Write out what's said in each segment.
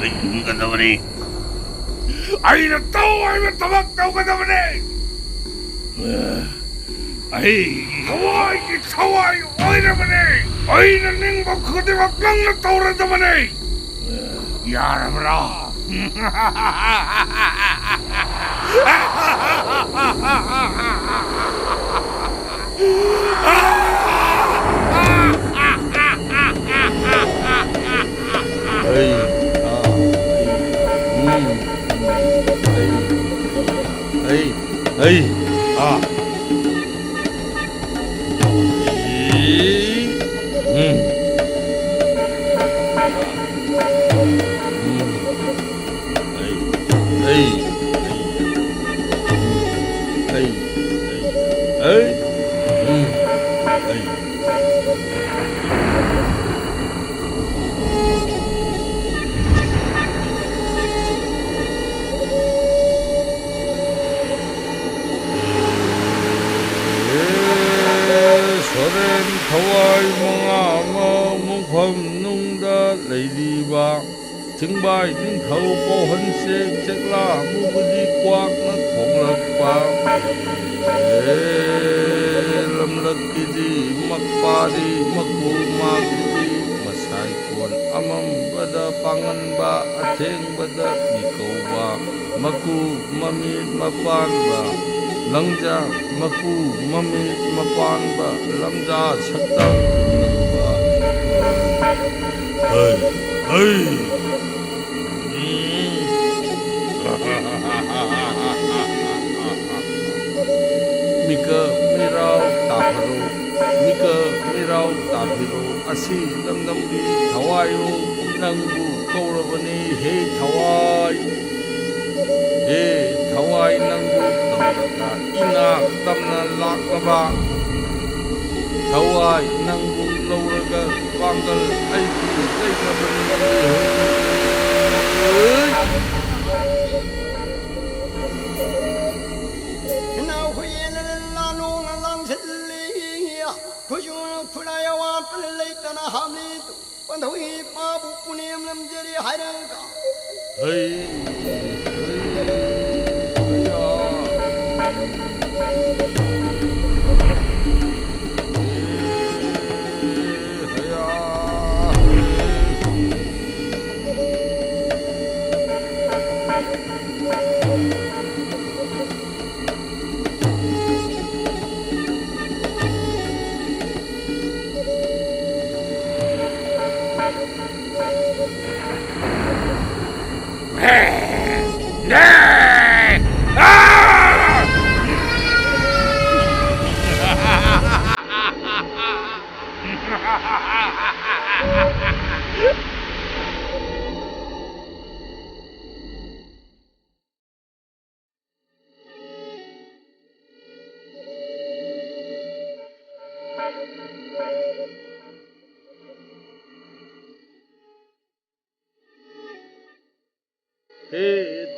인간들이 아이는 또 아이는 도망 오가다보네. 아이 사와이 어이라보네. 아이는 냉복 그대와 깡나 떠오른다보네. 야라브라. Trưng bày những thầu bộ hân xê chắc là mua cái đi quang nó cũng là bao lâm lực cái gì mắc ba đi mắc bù mắc đi mà sai cuốn amam bada pangan ba atheng bada nikau ba maku mamit mapan ba langja maku mamit mapan ba langja sakta ba hey Mika mirau tapharu Mika mirau taphiru Asi lamdambi thawayu Nangbu kaurabani He thawai He thawai nangbu Tamdaga inak tamna laklaba Thawai nangbu lauraga Pangal aiki Taikrabani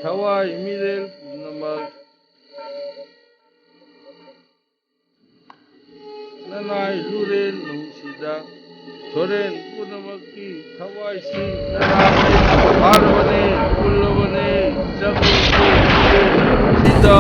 Thawai mirel namak nanai luren nungsida soren punamaki thawai si nanai parvane pullavane jagutu sida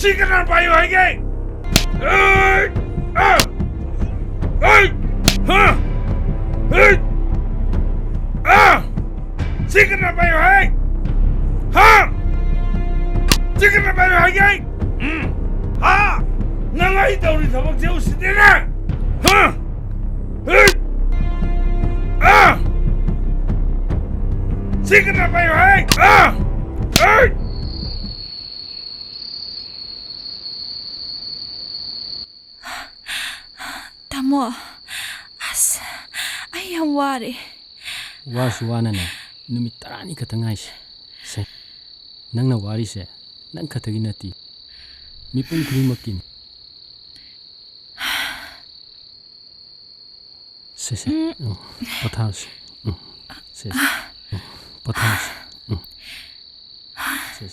Chicken 봐요 이게. Chicken 봐요 이게. Chicken 봐요 이게. 하! 나가 있다 우리 더벅 제우스들아! 시그널 봐요, Tamo, as, ay ang wari. Wasuwana na, numit tarani katangay siya. Se, nang nawari siya, nang katagin nati. Mipong krimakin. Se, patas. Se, patas. Se.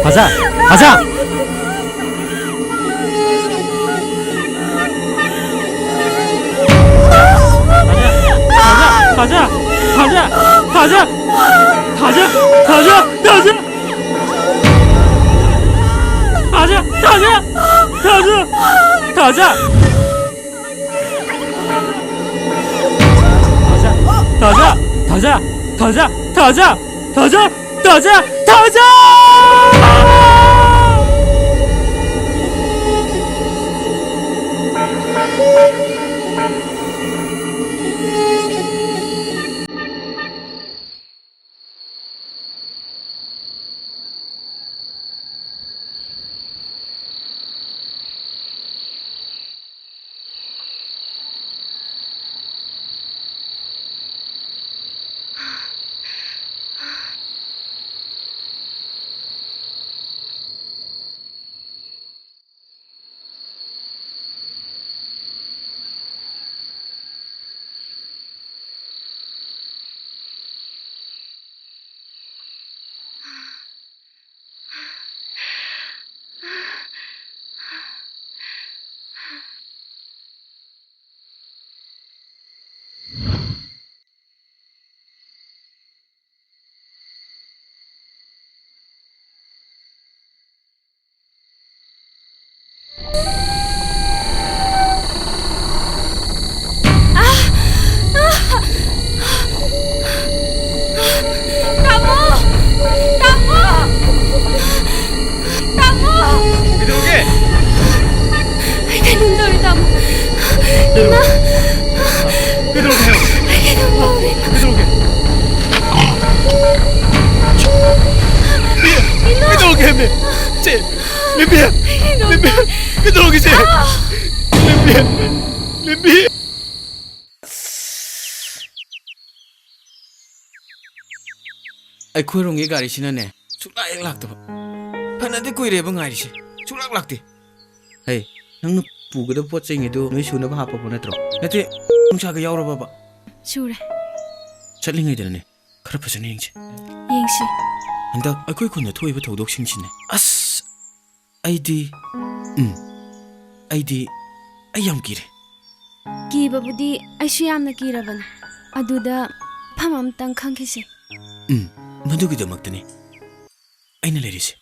가자! 가자! 가자! 가자! 가자! 가자! 가자! 가자! 가자! 가자! 가자! 가자! 가자! 가자! 가자! 가자! 가자! 가자! 가자! ai khurung ge gari sina ne chukla ek lak to phana de koi re ba ngai ri chulak lak ti hey nang pu ga da pot chai ngi do noi su na ba ha pa na tro na te ung cha ga yaw ra ba Sure. chatling ngai de ne khara pha chane ying che Yeng ꯌꯦꯡꯁꯤ ꯍꯟꯗꯛ ꯑꯩꯈꯣꯏ ꯈꯨꯟꯗ ꯊꯣꯛꯏꯕ ꯊꯧꯗꯣꯛꯁꯤꯡꯁꯤꯅꯦ ꯑꯁ ꯑꯩ ꯌꯥꯝ ꯀꯤꯔꯦ ꯀꯤꯕꯕꯨꯗꯤ ꯑꯩꯁꯨ ꯌꯥꯝꯅ ꯀꯤꯔꯕꯅꯤ ꯑꯗꯨꯗ ꯐꯝ ꯑꯃꯇꯪ ꯈꯪꯈꯤꯁꯤ ꯃꯗꯨꯒꯤꯗꯃꯛꯇꯅꯤ ꯑꯩꯅ ꯂꯩꯔꯤꯁꯦ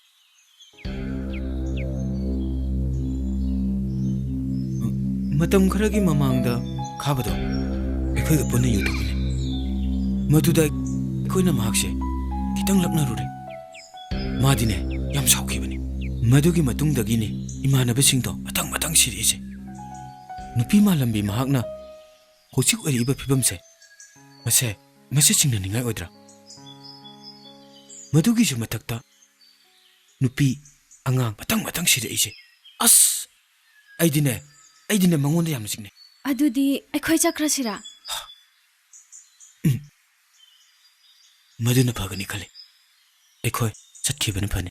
ꯃꯇꯝ ꯈꯔꯒꯤ ꯃꯃꯥꯡꯗ ꯈꯥꯕꯗꯣ ꯑꯩꯈꯣꯏꯒ ꯄꯨꯟꯅ ꯌꯨꯊꯣꯛꯄꯅꯤ ꯃꯗꯨꯗ ꯑꯩꯈꯣꯏꯅ ꯃꯍꯥꯛꯁꯦ ꯈꯤꯇꯪ ꯂꯛꯅꯔꯨꯔꯦ ꯃꯥꯗꯤꯅꯦ ꯌꯥꯝ ꯁꯥꯎꯈꯤꯕꯅꯤ ꯃꯗꯨꯒꯤ ꯃꯇꯨꯡꯗꯒꯤꯅꯤ ꯏꯃꯥꯟꯅꯕꯁꯤꯡꯗꯣ ꯃꯊꯪ ꯁꯤꯔꯛꯏꯁꯦ ꯅꯨꯄꯤ ꯃꯥꯂꯝꯕꯤ ꯃꯍꯥꯛꯅ ꯍꯧꯖꯤꯛ ꯑꯣꯏꯔꯤꯕ ꯐꯤꯕꯝꯁꯦ ꯃꯁꯤ ꯆꯤꯡꯅꯅꯤꯡꯉꯥꯏ ꯑꯣꯏꯗ꯭ꯔꯥ ꯃꯗꯨꯒꯤꯁꯨ ꯃꯊꯛꯇ ꯅꯨꯄꯤ ꯑꯉꯥꯡ ꯃꯊꯪ ꯁꯤꯔꯛꯏꯁꯦ ꯑꯁ ꯑꯩꯗꯤꯅꯦ ꯃꯉꯣꯟꯗ ꯌꯥꯝꯅ ꯆꯤꯡꯅꯩ ꯑꯗꯨꯗꯤ ꯑꯩꯈꯣꯏ ꯆꯠꯈ꯭ꯔꯁꯤꯔꯥ ꯃꯗꯨꯅ ꯐꯒꯅꯤ ꯈꯜꯂꯤ ꯑꯩꯈꯣꯏ ꯆꯠꯈꯤꯕꯅ ꯐꯅꯤ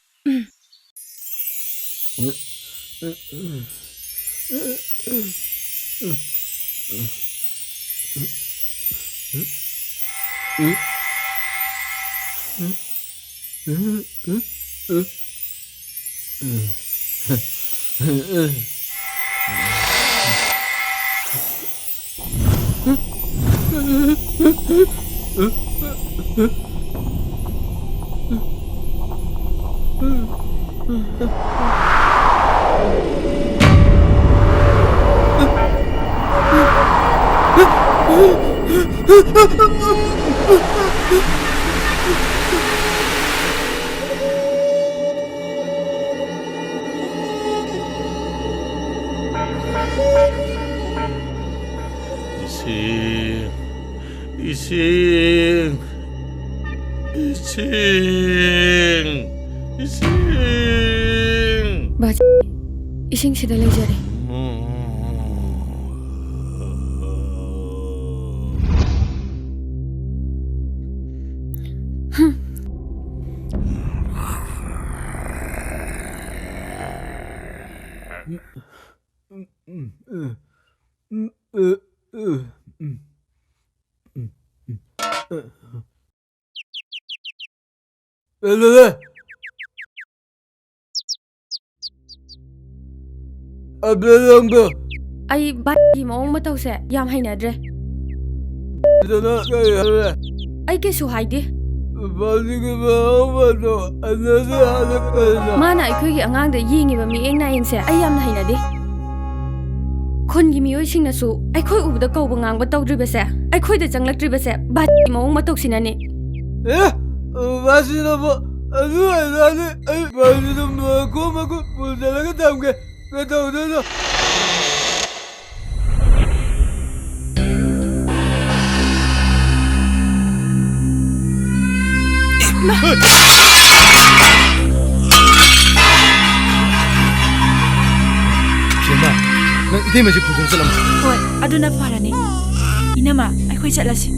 ꯏꯁꯤꯡ ꯕꯥꯆꯤ ꯏꯁꯤꯡꯁꯤꯗ ꯂꯩꯖꯔꯦ ꯑꯩ ꯕꯥꯆꯤꯒꯤ ꯃꯑꯣꯡ ꯃꯇꯧꯁꯦ ꯌꯥꯝ ꯍꯩꯅꯗ꯭ꯔꯦ ꯑꯩ ꯀꯩꯁꯨ ꯍꯥꯏꯗꯦ ꯃꯥꯅ ꯑꯩꯈꯣꯏꯒꯤ ꯑꯉꯥꯡꯗ ꯌꯦꯡꯉꯤꯕ ꯃꯤꯠꯌꯦꯡ ꯅꯥꯌꯦꯡꯁꯦ ꯑꯩ ꯌꯥꯝꯅ ꯍꯩꯅꯗꯦ ꯈꯨꯟꯒꯤ ꯃꯤꯑꯣꯏꯁꯤꯡꯅꯁꯨ ꯑꯩꯈꯣꯏ ꯎꯕꯗ ꯀꯧꯕ ꯉꯥꯡꯕ ꯇꯧꯗ꯭ꯔꯤꯕꯁꯦ ꯑꯩꯈꯣꯏꯗ ꯆꯪꯂꯛꯇ꯭ꯔꯤꯕꯁꯦ ꯕꯥꯆꯤꯒꯤ ꯃꯑꯣꯡ ꯃꯇꯧꯁꯤꯅꯅꯤ ꯑꯗꯨ ꯑꯣꯏꯔꯗꯤ ꯑꯩ ꯕꯥꯆꯤꯗꯣ ꯃꯈꯣꯡ ꯄꯨꯁꯤꯜꯂꯒ ꯊꯝꯒꯦ ꯀꯩꯗꯧꯗꯣꯏꯅꯣ ꯅꯪ 이대매지 부동 살람. ꯍꯣꯏ ꯑꯗꯨꯅ ꯐꯔꯅꯤ ꯏꯅꯝꯃ ꯑꯩꯈꯣꯏ ꯆꯠꯂꯁꯤ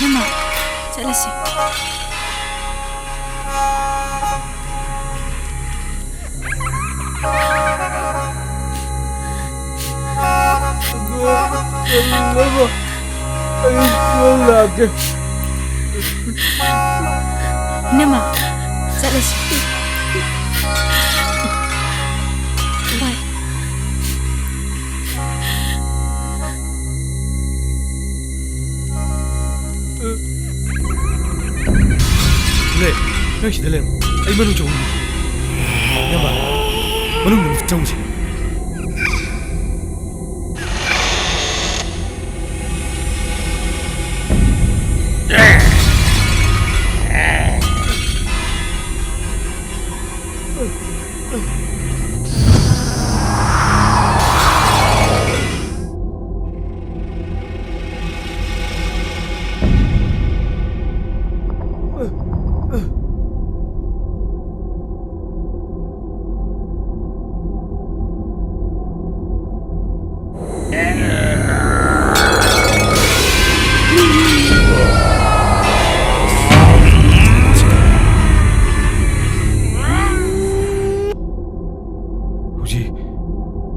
이놈아 잘했어 이놈아 잘했어 네, 역시 들려요. 이만은 좀. 야마, 오늘 좀 정신.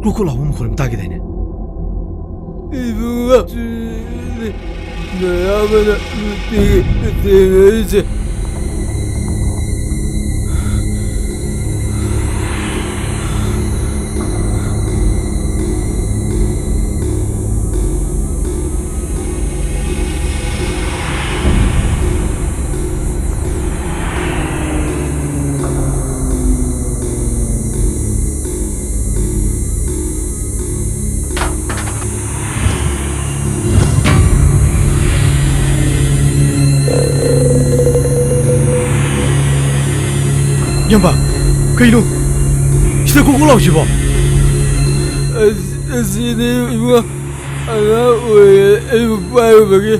그렇고 라고 먹으면 딱이 되네. 이부가 나야만 되게 이제 양반, 그 이놈 시대 꼭 올라오시 봐. 시대 이부가 아나 왜 이부 빠요 거기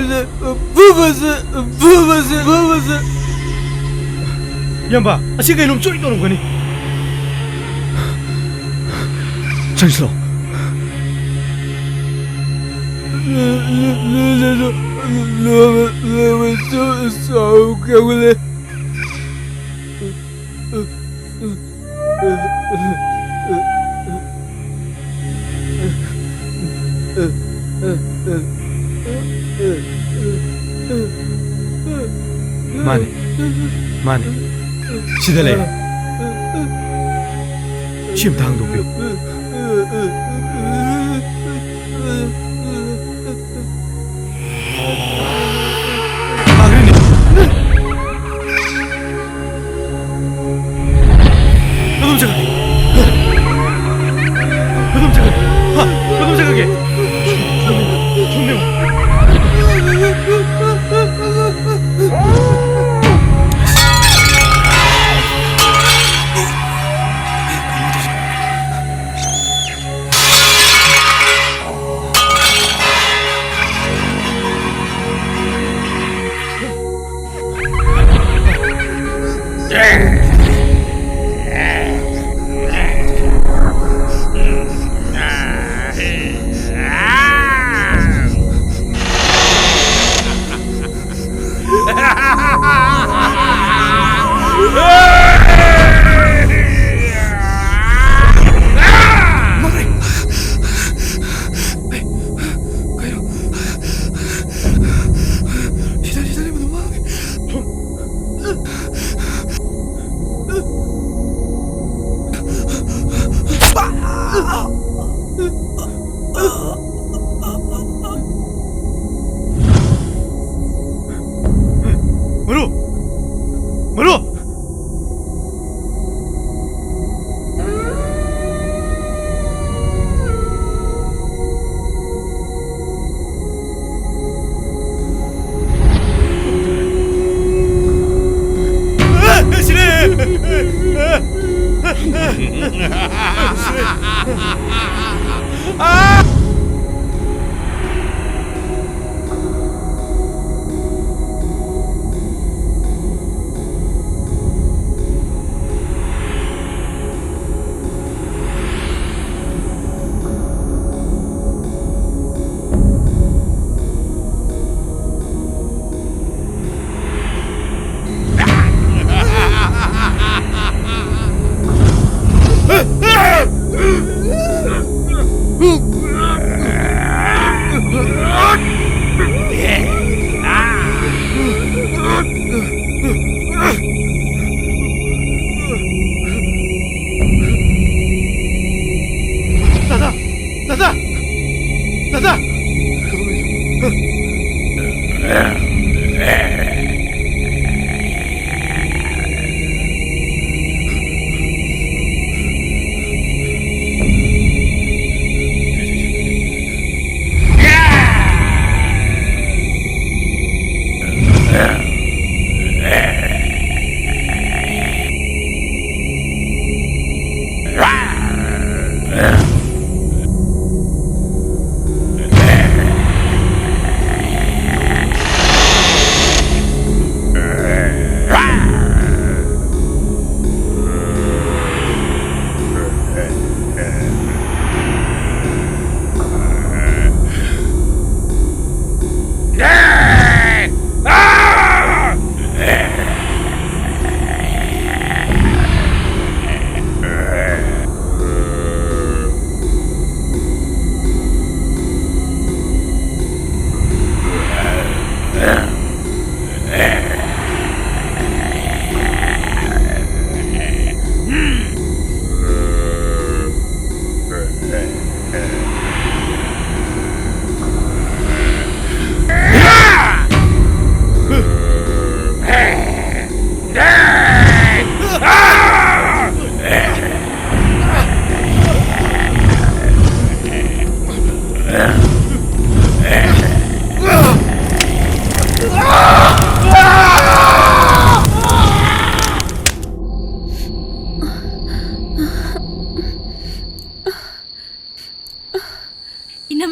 이제 부버스 양반, 아직 그 이놈 쫄이 떠는 거니? 장실로. 너무 싸우게 마네 시대래 지금 당도 뼈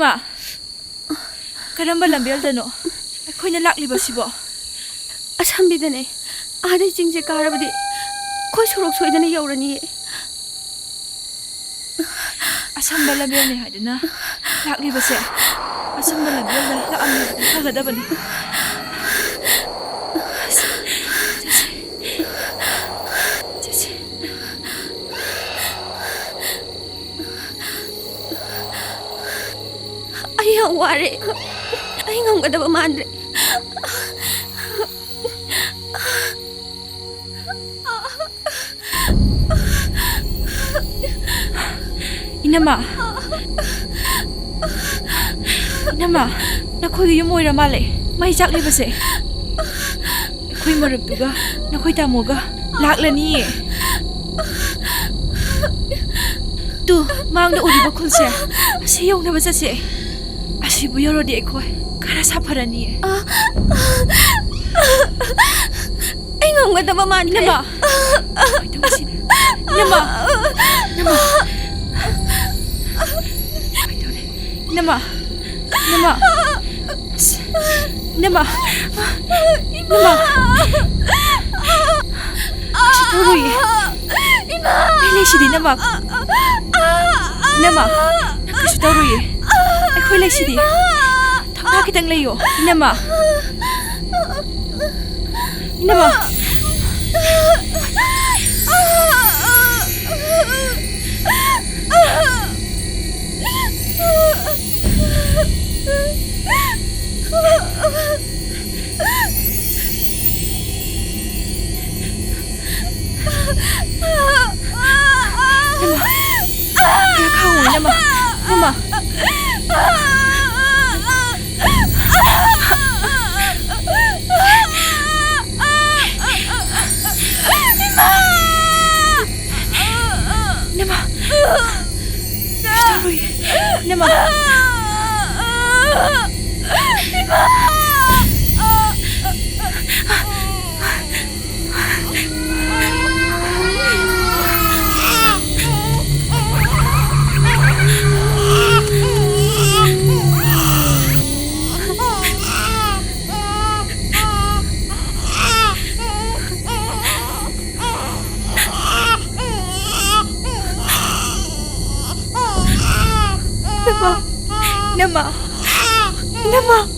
Inama karamba lambeldano ꯑꯩꯈꯣꯏꯅ ꯂꯥꯛꯂꯤꯕꯁꯤꯕꯣ ꯑꯁꯝꯕꯤꯗꯅꯦ ꯑꯥꯗꯩ ꯆꯤꯡꯁꯦ ꯀꯥꯔꯕꯗꯤ ꯑꯩꯈꯣꯏ ꯁꯣꯔꯣꯛ ꯁꯣꯏꯗꯅ ꯌꯧꯔꯅꯤꯌꯦ ꯑꯁꯝꯕ ꯂꯝꯕꯦꯜꯅꯤ ꯍꯥꯏꯗꯨꯅ ꯂꯥꯛꯂꯤꯕꯁꯦ ꯑꯁꯝꯕ ꯂꯝꯕꯦꯜꯗ ꯂꯥꯛꯑꯝꯃꯤ ꯐꯒꯗꯕꯅꯤ ꯆꯠꯁꯤ ꯑꯩ ꯌꯥꯝ ꯋꯥꯔꯦ ꯑꯩ ꯉꯝꯒꯗꯕ ꯃꯥꯟꯗ꯭ꯔꯦ Inama nakhoi yum oira male mai jak libase khoi marup duga nakhoi tamoga laklani tu mang da uriba khulse asi yong na bajase asi bu yoro de khoi khara safarani ai ngomgadaba mane Inama Nama Shitoi Ele shidi nama Shitoi Akhoi le shidi Thona kitang leyo Nama Nama Nama